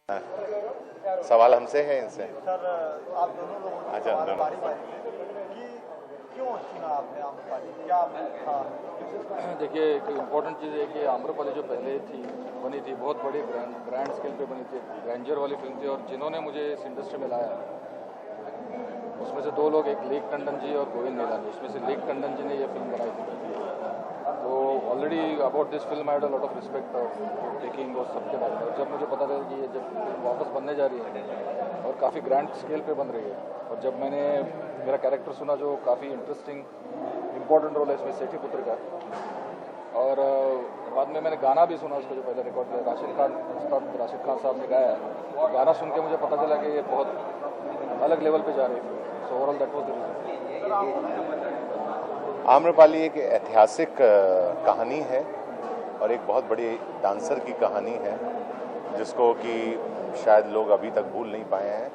सवाल हमसे है इनसे। सर आप दोनों लोगों ने अच्छा, सवाल दोनों। बारी बारी से कि क्यों चुना आपने आम्रपाली, क्या था? देखिए, एक इम्पॉर्टेंट चीज़ है कि आम्रपाली जो पहले बनी थी बहुत बड़ी ग्रैंड स्केल पे बनी थी, ग्रैंडर वाली फिल्म थी। और जिन्होंने मुझे इस इंडस्ट्री में लाया उसमें से दो लोग, एक लेक टंडन जी और गोविंद नीलानी। उसमें से लेक टंडन जी ने ये फिल्म बनाई थी। तो already about this film I had a lot of respect और टेकिंग और सबके बारे में। और जब मुझे पता चला कि ये जब फिल्म वापस बनने जा रही है और काफ़ी ग्रैंड स्केल पे बन रही है, और जब मैंने मेरा कैरेक्टर सुना जो काफ़ी इंटरेस्टिंग इम्पोर्टेंट रोल है इसमें सेठी पुत्र का, और बाद में मैंने गाना भी सुना उसका जो पहले रिकॉर्ड किया राशिद खान साहब ने गाया है। गाना सुन के मुझे पता चला कि ये बहुत अलग लेवल पे जा रही है। So overall that was the reason. Amrapali एक ऐतिहासिक कहानी है और एक बहुत बड़ी डांसर की कहानी है जिसको कि शायद लोग अभी तक भूल नहीं पाए हैं।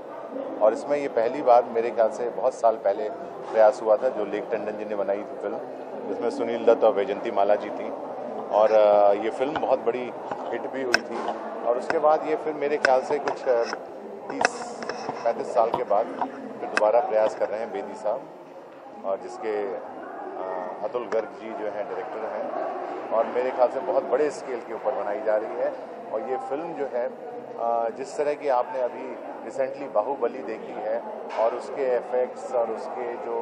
और इसमें ये पहली बार मेरे ख्याल से बहुत साल पहले प्रयास हुआ था जो लेक टंडन जी ने बनाई थी फिल्म, जिसमें सुनील दत्त और वैजंती माला जी थी। और ये फिल्म बहुत बड़ी हिट भी हुई थी। और उसके बाद ये फिल्म मेरे ख्याल से कुछ 30-35 साल के बाद फिर दोबारा प्रयास कर रहे हैं बेदी साहब, और जिसके अतुल गर्ग जी जो हैं डायरेक्टर हैं। और मेरे ख्याल से बहुत बड़े स्केल के ऊपर बनाई जा रही है। और ये फिल्म जो है जिस तरह की आपने अभी रिसेंटली बाहुबली देखी है और उसके इफेक्ट्स और उसके जो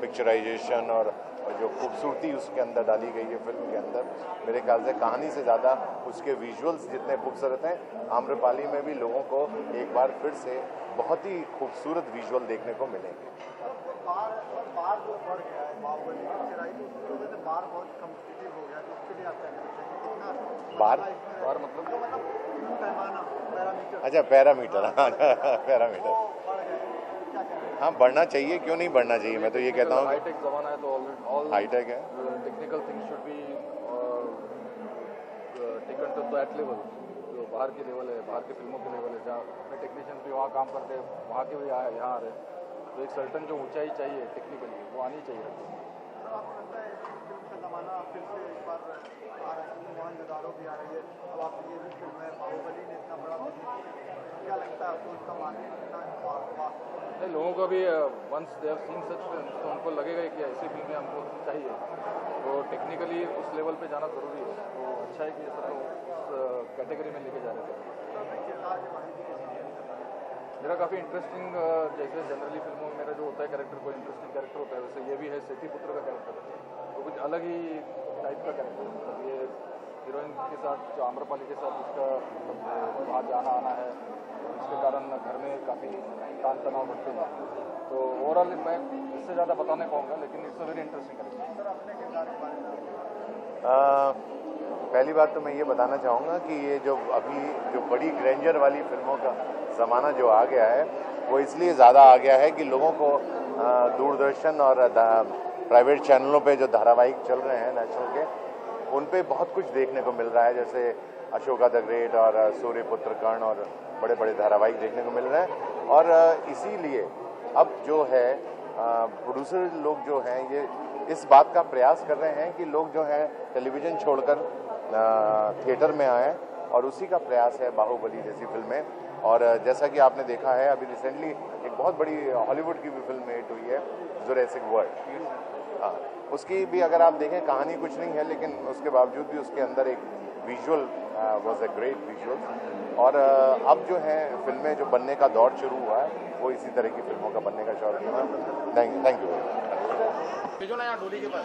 पिक्चराइजेशन और जो खूबसूरती उसके अंदर डाली गई है फिल्म के अंदर, मेरे ख्याल से कहानी से ज़्यादा उसके विजुअल्स जितने खूबसूरत हैं, आम्रपाली में भी लोगों को एक बार फिर से बहुत ही खूबसूरत विजुअल देखने को मिलेंगे। बार जो बढ़ गया है बाहुबली पिक्चर आई तो उसकी वजह से बार बहुत कम्पिटिटिव हो गया, तो उसके लिए आप क्या कहना चाहेंगे? कितना बार मतलब पैमाना, पैरामीटर? अच्छा, पैरामीटर। हाँ, पैरामीटर बढ़ गया है, क्या कहना है? हाँ, बढ़ना चाहिए, क्यों नहीं बढ़ना चाहिए। मैं तो ये कहता हूँ हाईटेक जमाना है, तो ऑल हाईटेक है। Technical things should be taken to that level, जो बाहर की लेवल है, बाहर की फिल्मों की लेवल है, जहाँ टेक्नीशियंस भी वहाँ काम करते हैं, वहाँ के भी यहाँ आ रहे हैं। तो एक सर्टन जो ऊंचाई चाहिए टेक्निकली वो आनी चाहिए। सर आपको लगता है फिल्म का ज़माना फिर से एक बार आ रहा है? मोहनजोदारो भी आ रही है, अब आपकी ये भी फिल्म है, बाहुबली ने इतना बड़ा क्या लगता है आपको उसका मार्केट कितना नहीं, लोगों को भी once they have seen such film तो उनको लगेगा कि ऐसी फिल्में हमको चाहिए। तो टेक्निकली उस लेवल पे जाना ज़रूरी है। तो अच्छा है कि ये सब लोग उस कैटेगरी में लेके जा रहे थे। मेरा काफ़ी इंटरेस्टिंग, जैसे जनरली फिल्मों में मेरा जो होता है कैरेक्टर, कोई इंटरेस्टिंग कैरेक्टर होता है, वैसे ये भी है सेठी पुत्र का कैरेक्टर। तो कुछ अलग ही टाइप का कैरेक्टर, मतलब ये हीरोइन के साथ जो आम्रपाली के साथ उसका मतलब वहाँ जाना आना है, इसके कारण घर में काफ़ी तान तनाव बढ़ते हैं। तो ओवरऑल मैं इससे ज़्यादा बता नहीं पाऊँगा, लेकिन it's a very interesting character. Sir अपने किरदार के बारे में पहली बात तो मैं ये बताना चाहूँगा कि ये जो अभी जो बड़ी ग्रैंडर वाली फिल्मों का ज़माना जो आ गया है, वो इसलिए ज़्यादा आ गया है कि लोगों को दूरदर्शन और प्राइवेट चैनलों पे जो धारावाहिक चल रहे हैं नेशनल के, उन पे बहुत कुछ देखने को मिल रहा है, जैसे अशोका द ग्रेट और सूर्यपुत्र कर्ण और बड़े बड़े धारावाहिक देखने को मिल रहे हैं। और इसीलिए अब जो है प्रोड्यूसर लोग जो हैं ये इस बात का प्रयास कर रहे हैं कि लोग जो हैं टेलीविज़न छोड़कर थिएटर में आएँ, और उसी का प्रयास है बाहुबली जैसी फिल्में। और जैसा कि आपने देखा है अभी रिसेंटली एक बहुत बड़ी हॉलीवुड की भी फिल्म हिट हुई है, जुरासिक वर्ल्ड। हाँ, उसकी भी अगर आप देखें कहानी कुछ नहीं है, लेकिन उसके बावजूद भी उसके अंदर एक visual was a great visual. और अब जो है फिल्में जो बनने का दौर शुरू हुआ है, वो इसी तरह की फिल्मों का बनने का शौक है। Thank you. डोली के पास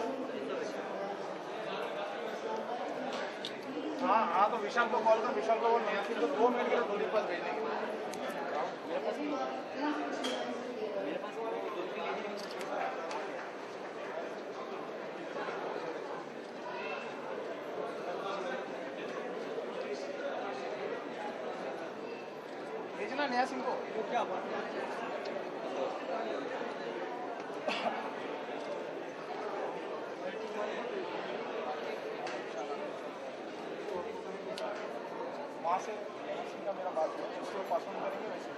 हाँ तो विशाल को कॉल कर, विशाल को बोल नया फिर तो 2 मिनट के लिए डोली के पास भेजने के भेजना नया सिंह को। वो क्या वहाँ से सिंह का मेरा बात है, उसको पास ऑन करेंगे वैसे।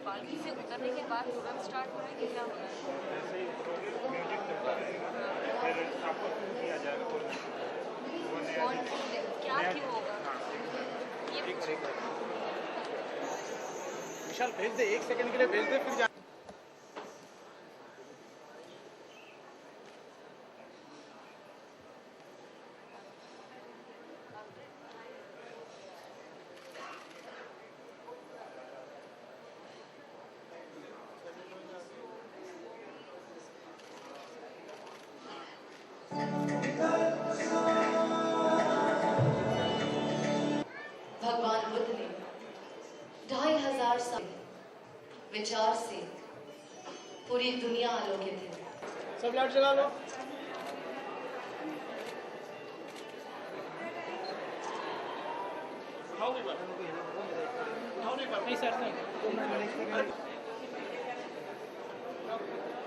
पालकी से उतरने के बाद तुरंत स्टार्ट करेंगे क्या होना है? कौन क्या क्यों होगा ये विशाल भेज दे, 1 सेकंड के लिए भेज दे, फिर जा। भगवान बुद्ध ने 2500 साल विचार से पूरी दुनिया आलोकित है। सब लाइट जला लो। नहीं सर नहीं।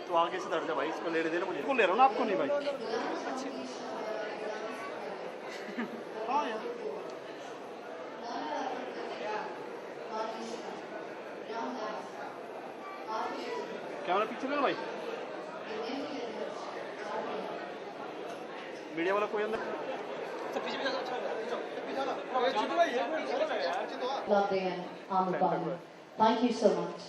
तो आगे से दर्जा भाई, इसको ले दे मुझे। इसको ले रहा हूँ ना, आपको नहीं भाई। हाँ यार। कैमरा पीछे ना भाई, मीडिया वाला कोई अंदर। Lovely and Amrupali. Thank you so much.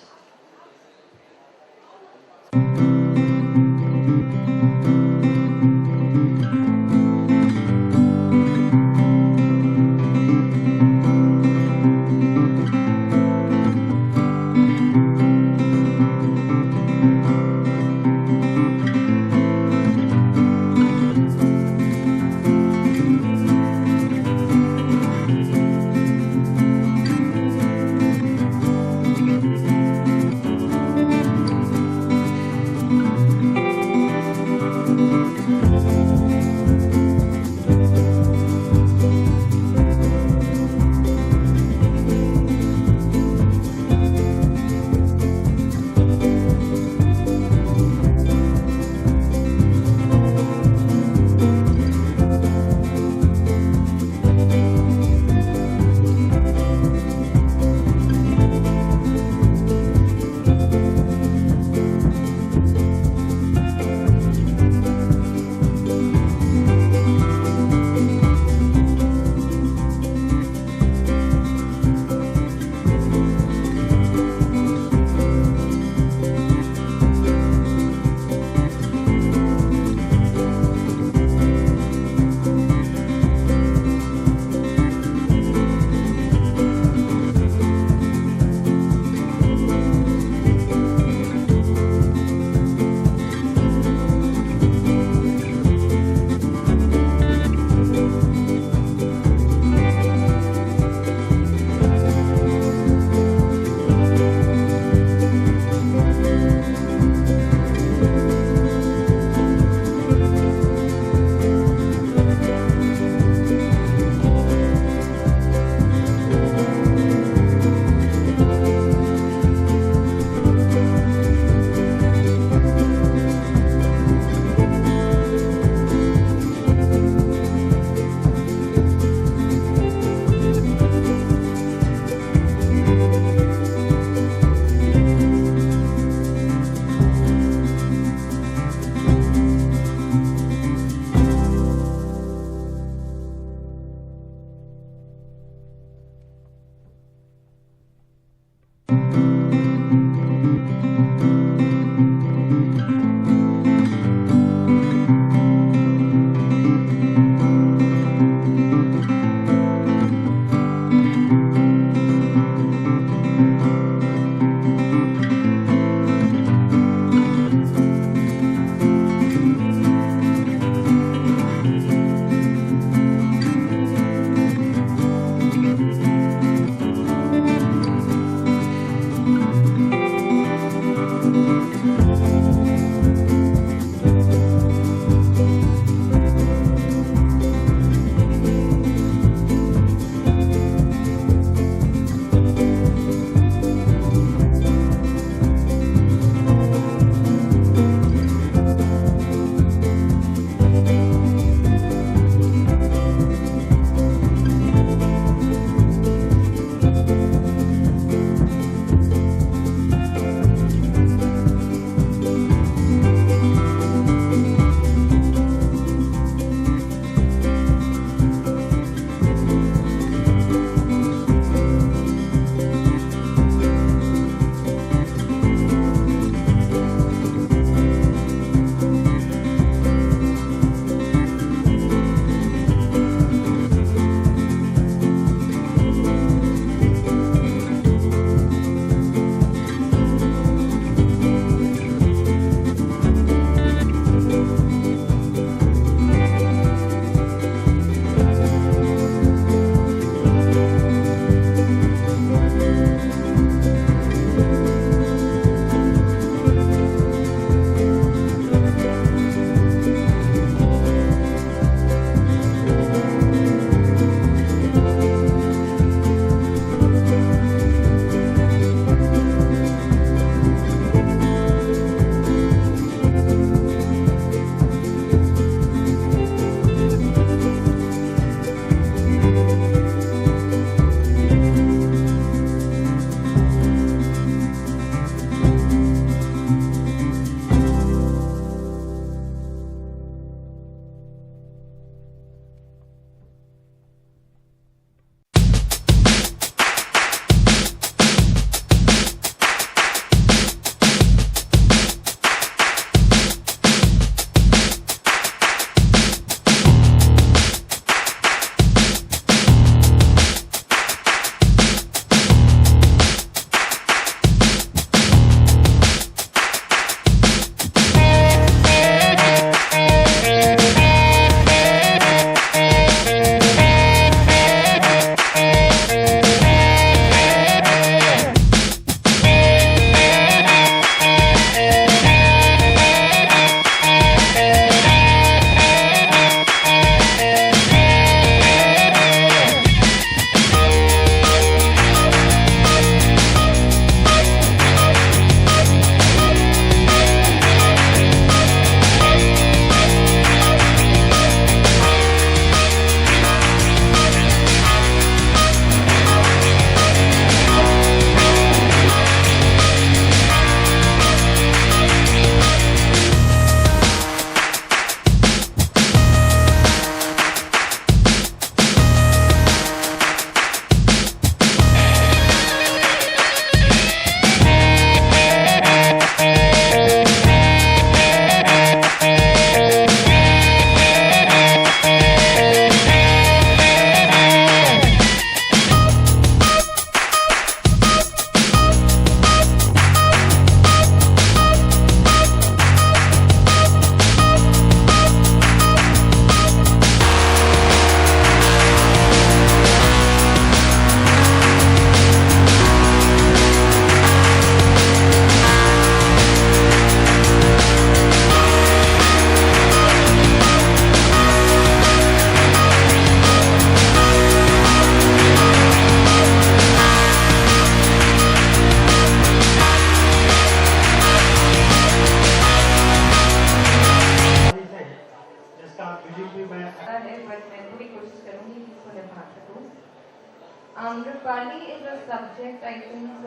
subject I think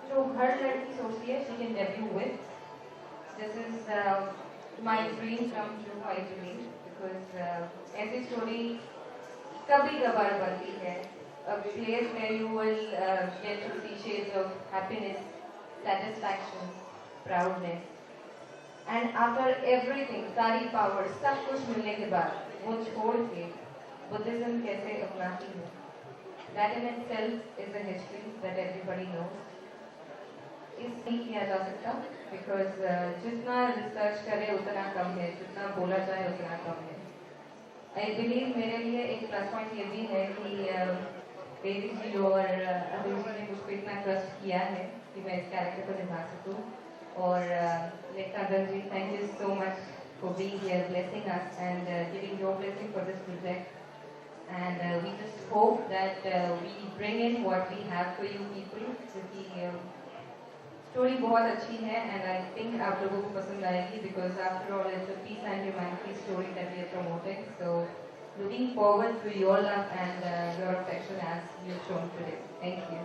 जो हर लड़की सोचती है she can debut with. This is my dream come true I believe because ऐसी story कभी कभार बनती है. A place where you will get to see shades of happiness, satisfaction, proudness. And after everything, सारी powers, सब कुछ मिलने के बाद वो छोड़ के बुद्धिज्म कैसे अपनाती है. That in itself is a history that everybody knows. इस नहीं किया जा सकता because जितना रिसर्च करे उतना कम है, जितना बोला जाए उतना कम है. I believe मेरे लिए एक प्लस पॉइंट ये भी है कि बेबी जी और अभी ने मुझ पर इतना ट्रस्ट किया है कि मैं इस कैरेक्टर को निभा सकूँ. और लेक्टागन जी, thank you so much for being here, blessing us and giving your blessing for this project. And we just hope that we bring in what we have for you people. क्योंकि story बहुत अच्छी है and I think आप लोगों को पसंद आएगी because after all it's a peace and humanity story that we are promoting. So looking forward to your love and your affection as you've shown today. Thank you.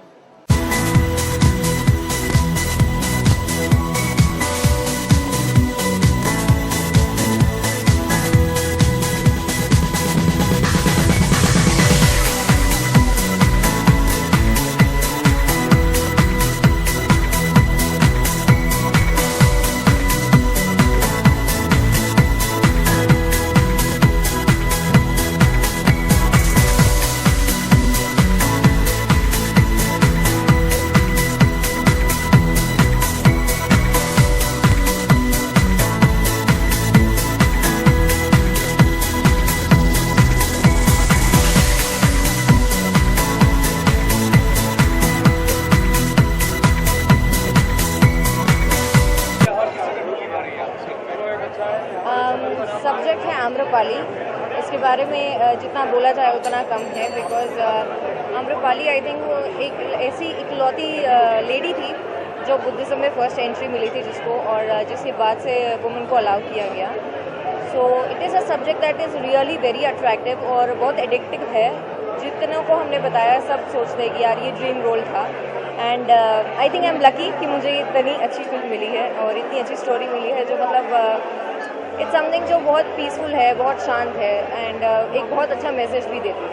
Subject है आम्रपाली. इसके बारे में जितना बोला जाए उतना कम है बिकॉज आम्रपाली आई थिंक वो एक ऐसी इकलौती लेडी थी जो बुद्धिज्म में फर्स्ट एंट्री मिली थी जिसको, और जिसके बाद से वुमेन को अलाउ किया गया. So it is a subject that is really very attractive और बहुत एडिक्टिव है. जितनों को हमने बताया सब सोचते हैं कि यार ये ड्रीम रोल था. And I think I am lucky कि मुझे इतनी अच्छी फिल्म मिली है और इतनी अच्छी स्टोरी मिली है जो मतलब इट्स समथिंग जो बहुत पीसफुल है, बहुत शांत है एंड एक बहुत अच्छा मैसेज भी देती है.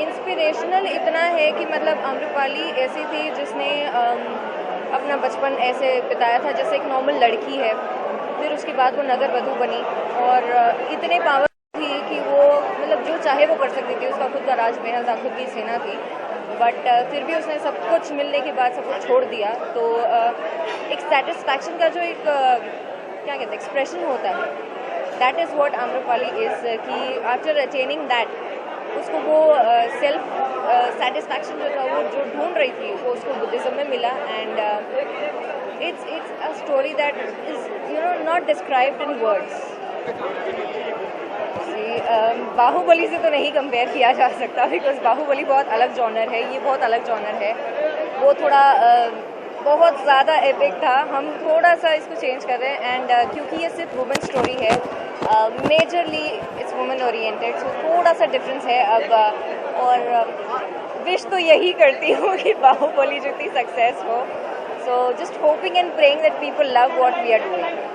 इंस्पिरेशनल इतना है कि मतलब आम्रपाली ऐसी थी जिसने अपना बचपन ऐसे बिताया था जैसे एक नॉर्मल लड़की है. फिर उसके बाद वो नगर वधू बनी और इतने पावर थी कि वो मतलब जो चाहे वो कर सकती थी. उसका खुद का राजमहल था, खुद की सेना थी, बट फिर भी उसने सब कुछ मिलने के बाद सब कुछ छोड़ दिया. तो एक सेटिस्फैक्शन का जो एक क्या कहते हैं एक्सप्रेशन होता है, that is what Amrapali is. कि आफ्टर अटेनिंग दैट उसको वो सेल्फ सेटिस्फैक्शन जो था वो जो ढूंढ रही थी वो उसको बुद्धिज्म में मिला. And it's a story that is not described in words. Baahubali से तो नहीं कंपेयर किया जा सकता बिकॉज बाहुबली बहुत अलग जॉनर है, ये बहुत अलग जॉनर है. वो थोड़ा बहुत ज़्यादा एपिक था. हम थोड़ा सा इसको चेंज कर रहे हैं एंड क्योंकि ये सिर्फ वुमेन स्टोरी है, मेजरली इट्स वुमेन ओरिएंटेड, सो थोड़ा सा डिफरेंस है अब. और विश तो यही करती हूँ कि बाहुबली जितनी सक्सेस हो. So just hoping and praying that people love what we are doing.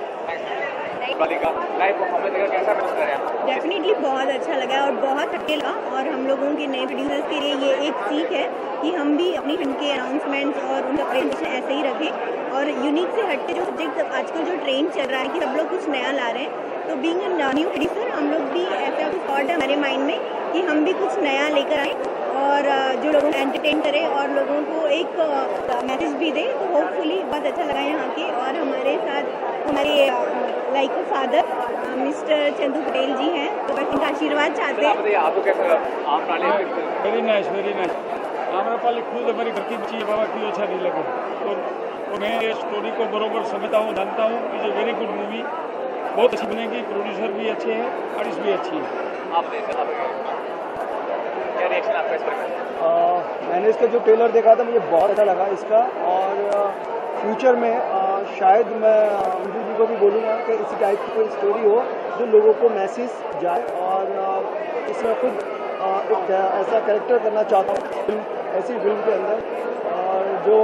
Definitely बहुत अच्छा लगा और बहुत अच्छा लगा. और हम लोगों के नए प्रोड्यूसर्स के लिए ये एक सीख है कि हम भी अपनी फिल्म के अनाउंसमेंट्स और उनका प्रेजेंटेशन ऐसे ही रखें. और यूनिक से हटके जो सब्जेक्ट आजकल जो ट्रेंड चल रहा है कि सब लोग कुछ नया ला रहे हैं, तो बीइंग अ न्यू प्रोड्यूसर हम लोग भी ऐसा कुछ थॉट है हमारे माइंड में कि हम भी कुछ नया लेकर आएँ और जो लोगों को एंटरटेन करे और लोगों को एक मैसेज भी दे. तो होपफुली बहुत अच्छा लगा यहाँ के. और हमारे साथ हमारे like father mister Chandu Patel ji हैं, तो बस इनका आशीर्वाद चाहते हैं. आपको कैसा लगा? Very nice, very nice. Amrapali खुद हमारी घर की बच्ची है, बाबा क्यों अच्छा नहीं लगा. और मैं ये स्टोरी को बरोबर समझता हूँ, जानता हूँ. Is a very good movie, बहुत अच्छी बनेगी. प्रोड्यूसर भी अच्छे हैं, आर्टिस्ट भी अच्छी है. क्या रिएक्शन आपका इस पर? मैंने इसका जो ट्रेलर देखा था मुझे बहुत अच्छा लगा इसका. और फ्यूचर में शायद मैं अंजू जी को भी बोलूँगा कि इसी टाइप की कोई स्टोरी हो जो लोगों को मैसेज जाए. और इसमें खुद एक ऐसा कैरेक्टर करना चाहता हूँ ऐसी फिल्म के अंदर और जो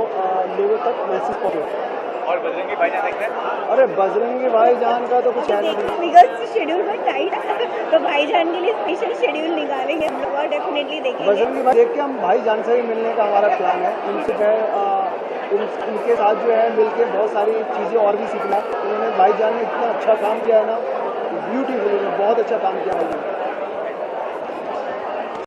लोगों तक मैसेज पहुँचे। और बजरंगी भाईजान देख रहे हैं? अरे बजरंगी भाईजान का तो कुछ है नहीं, बिकॉज शेड्यूल बहुत टाइट है, तो भाईजान के लिए स्पेशल शेड्यूल निकालेंगे हम लोग और डेफिनेटली देखेंगे। बजरंगी भाई देख के हम भाईजान से ही मिलने का हमारा प्लान है। उनसे जो है उनके साथ जो है मिलके बहुत सारी चीज़ें और भी सीखना। उन्होंने भाईजान ने इतना अच्छा काम किया है ना, ब्यूटीफुल, बहुत अच्छा काम किया भाईजान।